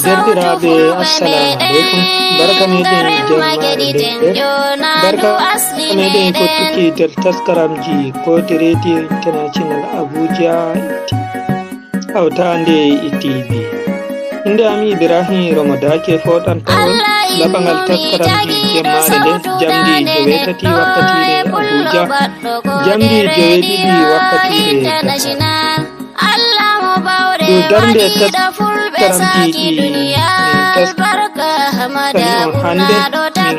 Derɗiraɓe assalamu aleykum, barka meɗen barka meɗen fottuki nder taskaramji kode radio international Abuja hawtande TV. Inde ami Ibrahim Ramadake foɗan tawon laɓangal taskaramji jemmare nden jamdi 9 wakkatire Abuja, jamdi 2 wakkatire do darnde taskaramji hande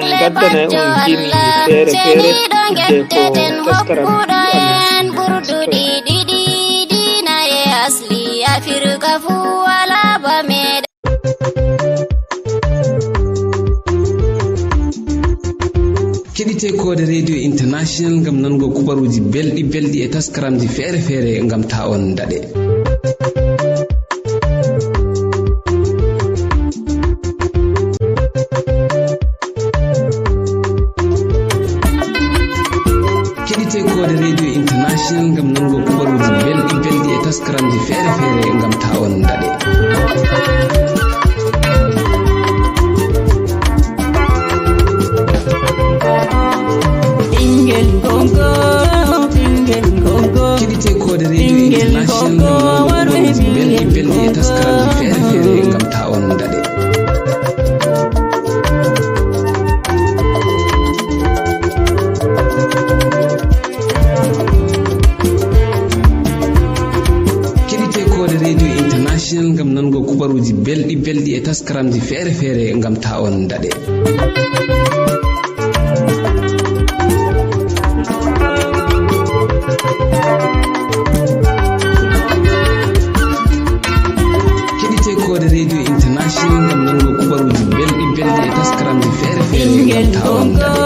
min gaddana on jimi fere fere ko keɗite kode radio international ngam nango kubaruji belɗi e taskaramji fere fere ngam ta on daɗe. keɗite kode radio international ngam nango kubaruji belɗi e taskaramji fere fere ngam ta on daɗe. keɗite kode radio international belɗi e taskaramji fere fere ngam ta on daɗe. keɗite kode radio international ngam nango kubaruji belɗi e taskaramji fere fere ngam ta on daɗe. kode radio international ngam nango kubaruji belɗi e taskaramji fere fere ngam ta on daɗe.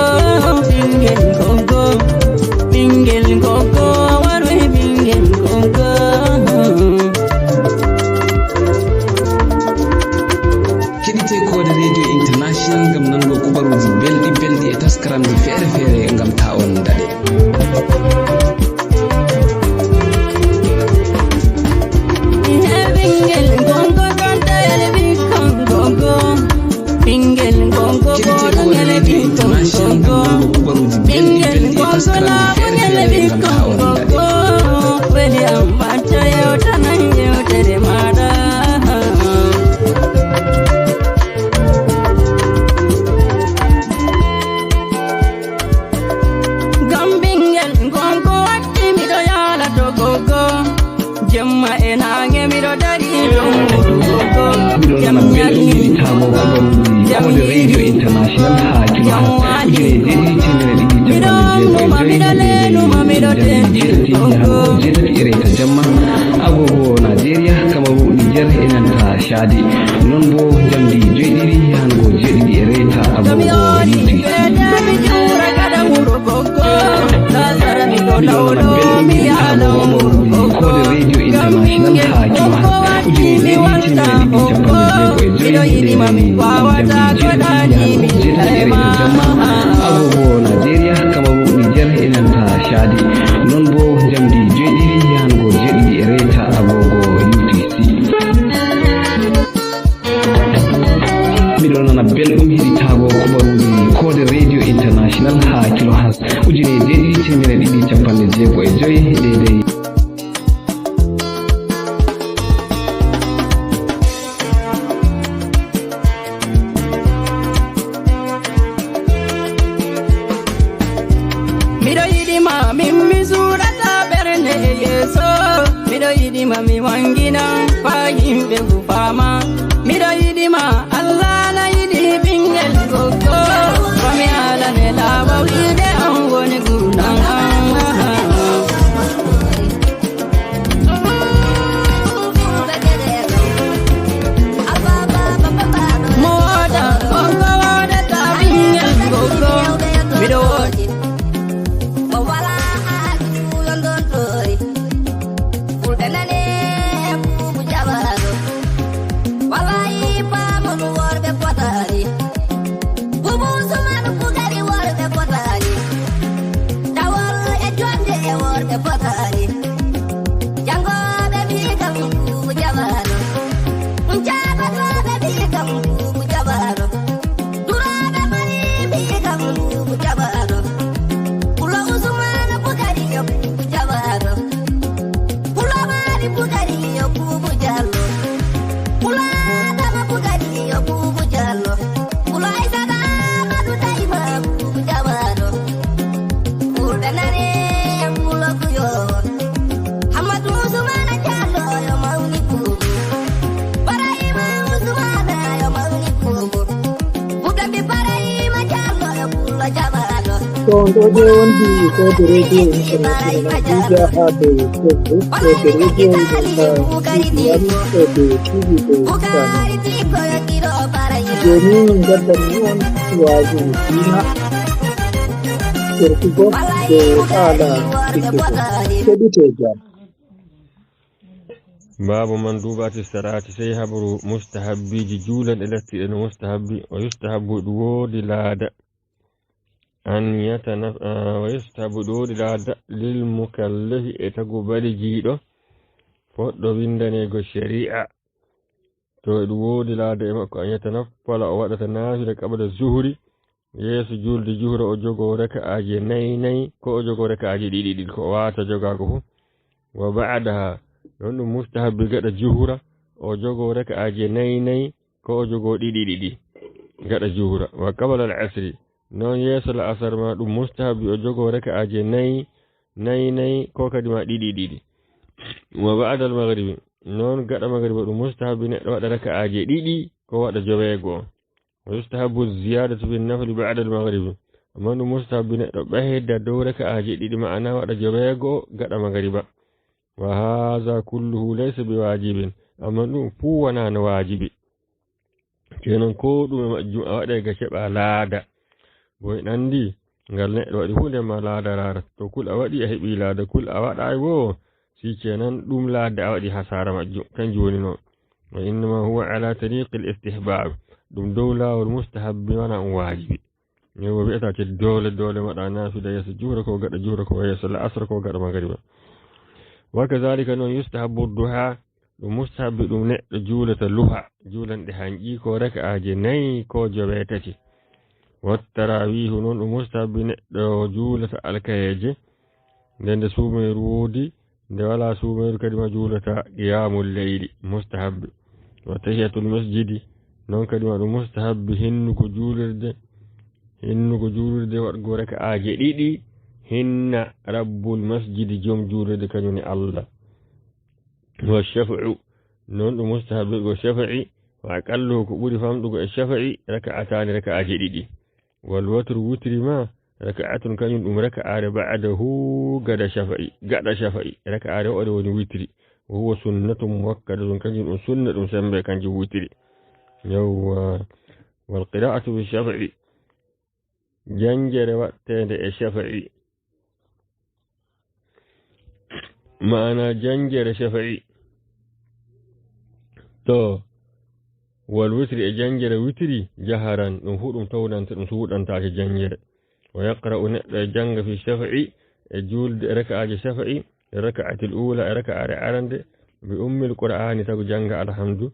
keɗite kode radio international ngam nango kubaruji belɗi e taskaramji fere fere ngam ta on daɗe. Jamma enange miro dari radio international jamma agogo Nigeria Kamaru Niger enanta shadi non bo jamdi joydiri hango jeɗiɗi e reta agogo kode radio international agogo Nigeria Kamaru Niger enanta shadi non bo jamdi joydiri hango jeɗiɗi e reta agogo UTC. miɗo nana belɗum heɗitago kubaruji kode radio international ha kilohas 1295 daidai. miɗo yiɗima min mi surata ɓernde yeeso, miɗo yiɗima mi wangina fa yimɓe fama, miɗo yiɗima Allah na yiɗi ɓingel gogo fami alane laɓa wiide an woni gunan an. mo woda gongo wodata ɓingel gogo miɗo woɗi Ketinggoje wondi ko da radio international Abuja a da Facebook ko da radio da CBN ko da TV ko channel. Domin gaddar yawan wazo dina kirkigo da ala kirkigo. Kediteja. باب مندوبات الصلاة سيهبر مستحبي جولا التي أن مستحبي ويستحب دود لاد أن ويستحب دود لاد للمكلف يتقبل جيدو فضو بندنيغو الشريعة دود لاد أن يتنفل وقت النافلة قبل الظهر yeeso julde juhra o jogo raka'aji nayi ko o jogo raka'aji ɗiɗi ko wata jogago fu wa ba'daha non ɗum mustahabbi gaɗa juhura o jogo raka'aji nayi ko o jogo ɗiɗi gaɗa juhura wa qabla al asri non yeeso al asar ma ɗum mustahabbi o jogo raka'aji nayi ko kadi ma ɗiɗi wa ba'da al maghribi non gaɗa maghriba ɗum mustahabbi neɗɗo waɗa raka'aji ɗiɗi ko waɗa joweego ويستحب الزيادة في النفل بعد المغرب أما مستحب بهد دورك أجد معنا ورجبيغو قد مغربا وهذا كله ليس بواجب أما فوانا واجب كينن كودو مجموعة وديك شبه لادا بوين عندي قال نقل ودي هو لما لادا رارت تو كل أودي أحبي لادا كل أود أيوه سي كينن دوم لادا أودي حسارة مجموع كان جوني وإنما هو على طريق الاستحباب دم دولة والمستحب وانا واجب يو بيتا تي دولة مدانا في دايس جورك وقد جورك ويس العصر وقد مغربا وكذلك انه يستحب الضحى ومستحب دم جولة اللوحة جولة دهانجي كو ركعة جني كو جبيتتي والتراويح نون مستحب جولة الكيج لأن سومي رودي ولا سومي كلمة جولة قيام الليل مستحب وتحية المسجد non kadi waɗu mustahabbi hinnuko juulirde waɗgo raka'aji ɗiɗi hinna rabbul masjidi joom juulirde kañum Allah wa shafa'u non ɗum mustahabbi go shafa'i wa aqalluhu ko ɓuri famɗugo e shafa'i raka'atani raka'aji ɗiɗi wal watru wutri ma raka'atun kañum ɗum raka'are ba'dahu gaɗa shafa'i raka'are waɗa woni witri wa huwa sunnatun muwakkadatun kañum ɗum sunna ɗum sembe kanjum witri والقراءة بالشفعي جنجر وقتين الشفعي معنى جنجر شفعي تو والوتر جنجر وتري جهرا نفور تونا نسود أن تعش جنجر ويقرأ جنج في الشفعي جول ركعة الشفعي الركعة الأولى ركعة عرند بأم القرآن تقول جنج الحمد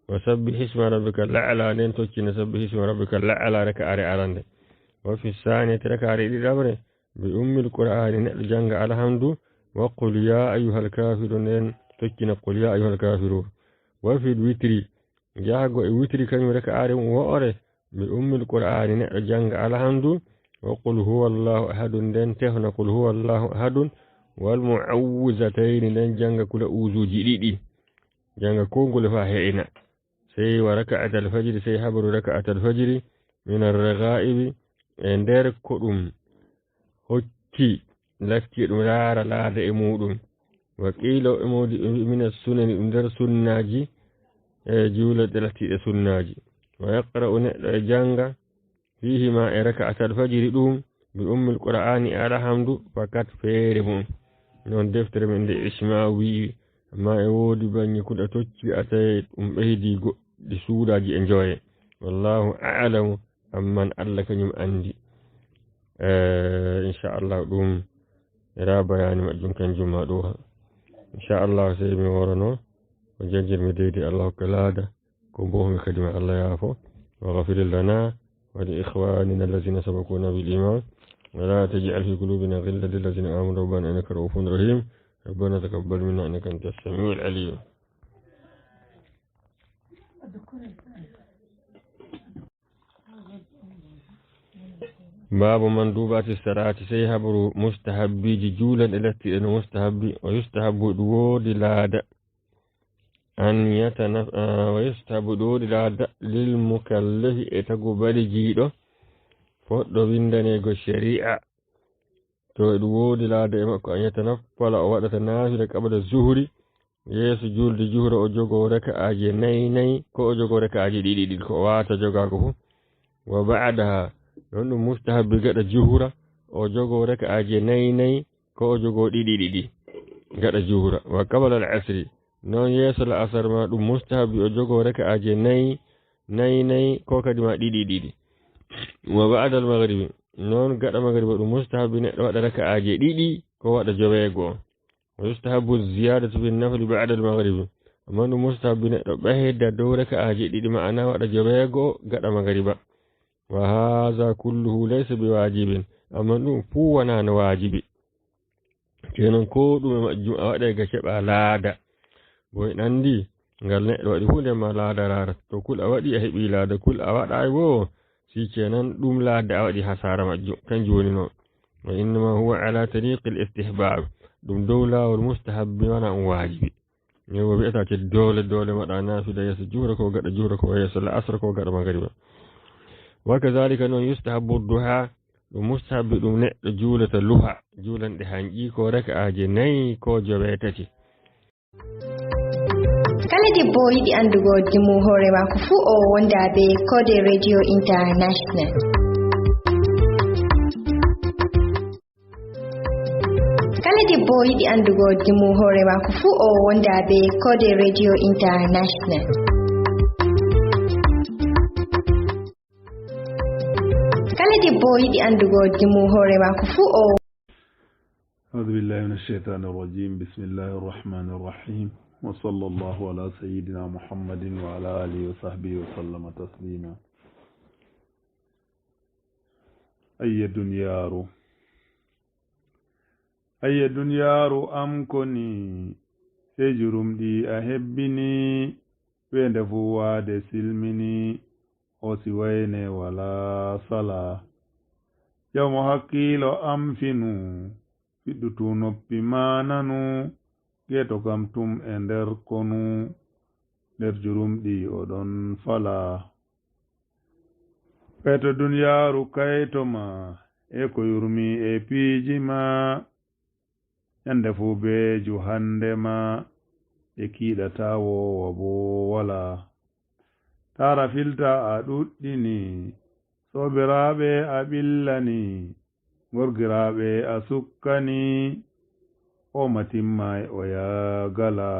وسبح اسم ربك الأعلى لين توكي سبح اسم ربك الأعلى ركعة عرند وفي الثانية ركعة الأمر بأم القرآن جنج الحمد وقل يا أيها الكافرون لين توكي قل يا أيها الكافرون وفي الوتر جاء الوتر كان ركعة وأره بأم القرآن جنج الحمد وقل هو الله أحد لين تهنا قل هو الله أحد والمعوذتين لين جنج كل أوزو جديد جنج كونغول فاهينا سي وركعة الفجر سي حبر ركعة الفجر من الرغائب اندر كدوم هكي لكي دمرار لا دمودم وقيل امودي من السنن اندر سناجي جولة التي سناجي ويقرأ جانغا فيهما ركعة الفجر دوم بأم القرآن على حمد فقط فيرمون نون دفتر من دي إشماوي ما يودي بان يكون أتوكي أتايد بهدي دي سوراجي انجوي والله أعلم أمن ألك نيم عندي إن شاء الله دوم رابا يعني مأجون كان جمع دوها إن شاء الله سيمي ورنو وجنجر مديدي الله كلادا كنبوهم خدمة الله يعفو وغفر لنا ولإخواننا الذين سبقونا بالإيمان ولا تجعل في قلوبنا غلا للذين آمنوا ربنا إنك رؤوف رحيم ربنا تقبل منا إنك أنت السميع العليم. باب مندوبات الصلاة سيهبر مستحبي جولا التي أن مستحبي ويستحب دود لاد أن ويستحب دود لاد للمكلف يتقبل جيدو فضو بندنيغو الشريعة to eɗum woodi laada e makko an yatanaffala o waɗata naafila qabla zuhri yeeso julde juhra o jogo raka'aji nayi ko o jogo raka'aji ɗiɗi ko o wata jogago fu wa ba'daha non ɗum mustahabbi gaɗa juhra o jogo raka'aji nayi ko o jogo ɗiɗi gaɗa juhra wa qabla al-asri non yeeso al-asr ma ɗum mustahabbi o jogo raka'aji nayi ko kadi ma ɗiɗi wa ba'da al-maghribi non gaɗa maghriba ɗum mustahabbi neɗɗo waɗa raka'aji ɗiɗi ko waɗa joweego wa yustahabbu ziyadatu bin nafli ba'da al-maghribi amma ɗum mustahabbi neɗɗo ɓeyda dow raka'aji ɗiɗi ma'ana waɗa joweego gaɗa maghriba wa hadha kulluhu laysa biwajibin amma ɗum fu wana no wajibi kenan ko ɗum e majjum a waɗa ga keɓa laada bo en andi ngal neɗɗo waɗi hunde ma laada rara to kul a waɗi a heɓi laada kul a waɗa bo si kenan ɗum laada a waɗi hasara majjum kanjum woni noon wa innama huwa ala tariqi al-istihbab ɗum dow lawol mustahabbi wana on wajibi yowo wi'ata ke dole maɗa nafila yeeso juhra ko gaɗa juhra ko yeeso al-asr ko gaɗa magriba wa kadhalika noon yustahabbu duha ɗum mustahabbi ɗum neɗɗo juulata luha juulanɗe hanƴi ko raka'aji nayi ko joweetati kala debbo yiɗi andugo dimu hoore mako fuu o wonda be Kode Radio International. Kala debbo yiɗi andugo dimu hoore mako fuu o wonda be Kode Radio International. Kala debbo yiɗi andugo dimu hoore mako fuu o أعوذ بالله من الشيطان الرجيم بسم الله الرحمن الرحيم وصلى الله على سيدنا محمد وعلى آله وصحبه وسلم تسليما أي دنيار أمكني سجرم دي أحبني ويندفو واد سلمني وسوين ولا صلاة يوم حقيل أمفنو fiɗɗutu noppi mananu geto kam tum e nder konu nder jurumɗi oɗon fala peto duniyaaru kaytoma e ko yurmi e piiji ma yande fu be juhande ma e kiiɗata wowa bo wala tara filta a ɗuɗɗini sobiraɓe a ɓillani gorgiraɓe a sukkani o matimmay o yagala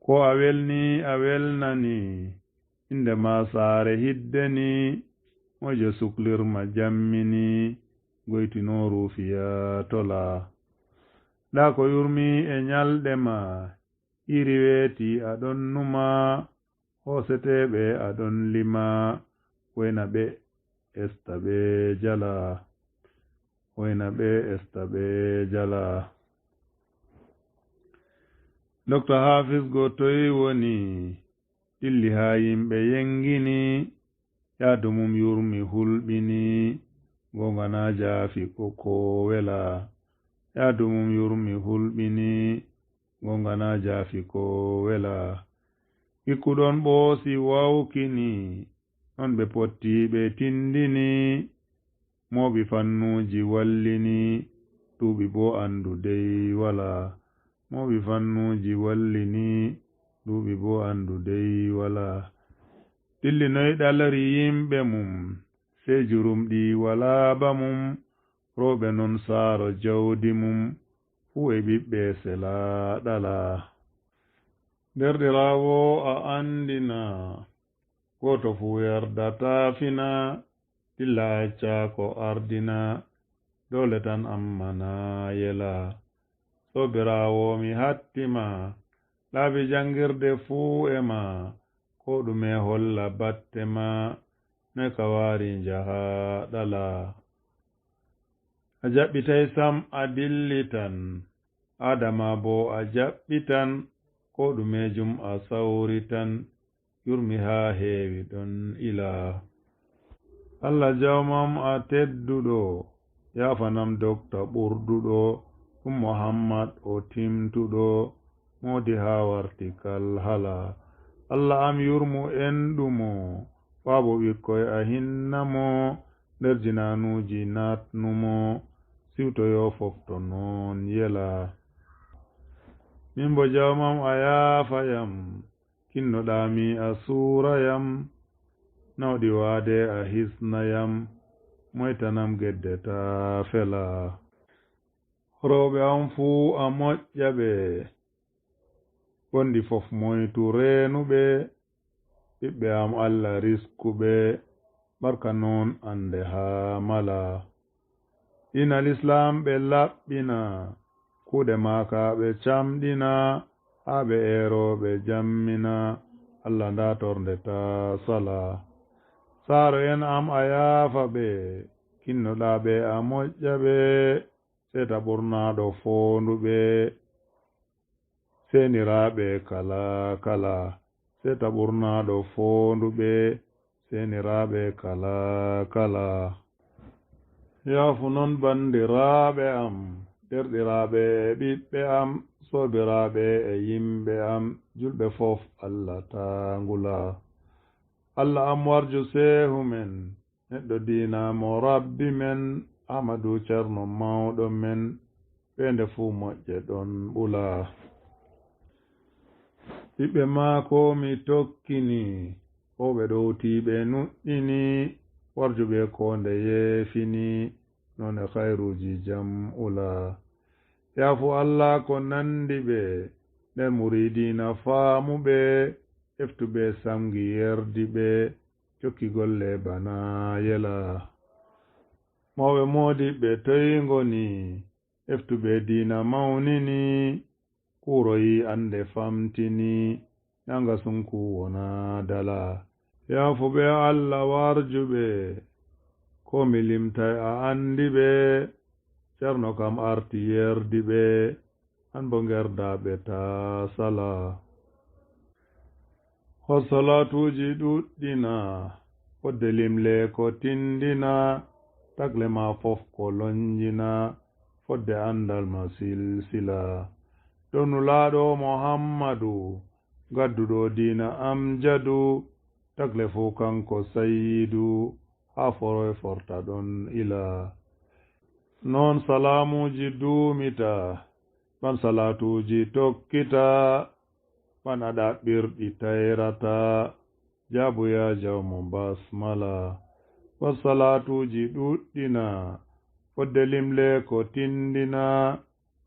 ko a welni a welnani inde ma saare hiddeni mojo suklirma jammini goytinoru fiya tola ɗa ko yurmi e nyalɗe ma iri weeti aɗon numa hoseteɓe aɗon lima wayna ɓe estabe jala Dr. Hafiz go toy woni dilli ha yimɓe yengini yadumum yurmi hulɓini gongana jaafi koko wela yadumum yurmi hulɓini gongana jaafi ko wela ikkuɗon ɓoosi wawkini non ɓe potti ɓe tindini moɓi fannuji wallini tuuɓi bo andudey wala moɓi fannuji wallini tuuɓi bo andudey wala dilli noy ɗalari yimɓe mum sey jurumɗi wala ba mum roɓe non saaro jawdi mum fu e ɓiɓɓe sela ɗala derɗirawo a andina goto fu yardata fina dilla acca ko ardina dole tan ammana yela sobirawo mi hattima laabi jangirde fuu e ma ko ɗume holla batte ma ne kawari jaha ɗala a jaɓɓitay sam a dillitan adama bo a jaɓɓitan ko ɗume jum a sawritan yurmi ha heewi ɗon ila Allah jawmam a tedduɗo yafanam dokta ɓurduɗo ɗum Muhammad o timtuɗo modi ha wartikal hala Allah am yurmu enɗumo faabo ɓikkoy a hinnamo nder jinanuji natnumo siwtoyo fofto noon yela min bo jawmam a yaafayam kinnoɗami a suurayam nawɗi waade a hisnayam moytanam geddeta fela rewɓe am fuu a moƴƴaɓe gondi fof moytu reenuɓe ɓiɓɓe am Allah riskuɓe barka noon ande haa mala dinal islam ɓe laɓɓina kuuɗe maaka ɓe camɗina haa ɓe eeroɓe jammina Allah nda torndeta sala saaro en am a yaafa ɓe kinnoɗa ɓe a moƴƴa ɓe seta ɓurnaɗo foonduɓe seniraɓe kala kala seta ɓurnaɗo foonduɓe seniraɓe kala kala yaafu non bandiraɓe am derɗiraɓe ɓiɓɓe am sobiraɓe e yimɓe am julɓe fof Allah tangula Allah am warju sehu men neɗɗo diina mo rabbi men Amadou Ceerno mawɗo men ɓeende fuu moƴƴe ɗon ɓula ɓiɓɓe maako mi tokkini o ɓe ɗowtiɓe nuɗɗini warjuɓe ko nde yeefini none khairuji jam ula yaafu Allah ko nandi ɓe nden muridina faamuɓe eftuɓe samgi yerdi ɓe cokki golle bana yela mawɓe modiɓe toyi ngoni eftuɓe diina mawnini kuroyi ande famtini nanga sunku wona dala yaafuɓe Allah warjuɓe ko mi limtay a andi ɓe Ceerno kam arti yerdi ɓe an bo gerdaɓe ta sala hor salatuji ɗuɗɗina fodde limle ko tindina tagle ma fof ko lonjina fodde andal ma silsila donulaɗo Muhammadu gadduɗo diina amjadu tagle fu kanko sayyidu ha foroy forta ɗon ila non salamuji duumita ban salatuji tokkita ban aɗa ɓirɗi tayrata jabuya jawmo basmala ban salatuji ɗuɗɗina fodde limle ko tindina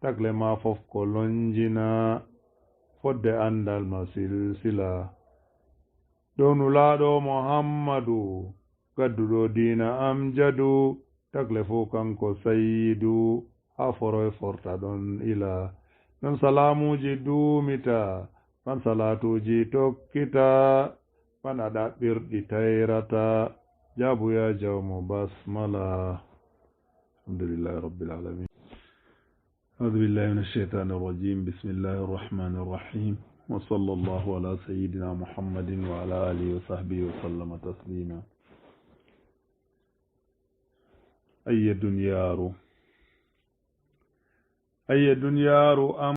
tagle ma fof ko lonjina fodde andal ma silsila donulaɗo Muhammadu gadduɗo diina amjadu tagle fu kanko sayyidu ha foroy forta ɗon ila non salamuji duumita ban salatuji tokkita ban aɗa ɓirɗi tayrata jabuya jawmo basmala alhamdulillahi rabbil alamin أعوذ بالله من الشيطان الرجيم بسم الله الرحمن الرحيم وصلى الله على سيدنا محمد وعلى آله وصحبه وسلم تسليما أي دنيارو أم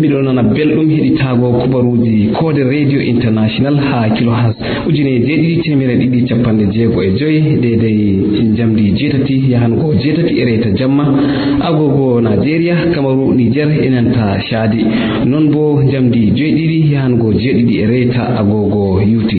miɗo nana belɗum heɗitago kubaruji kode radio international ha kilohas 1295 dedai jamdi 7 yahango 7 reta jamma agogo Nigeria Kamaru Niger enanta Chadi non bo jamdi 7 yahango 7 reta agogo UT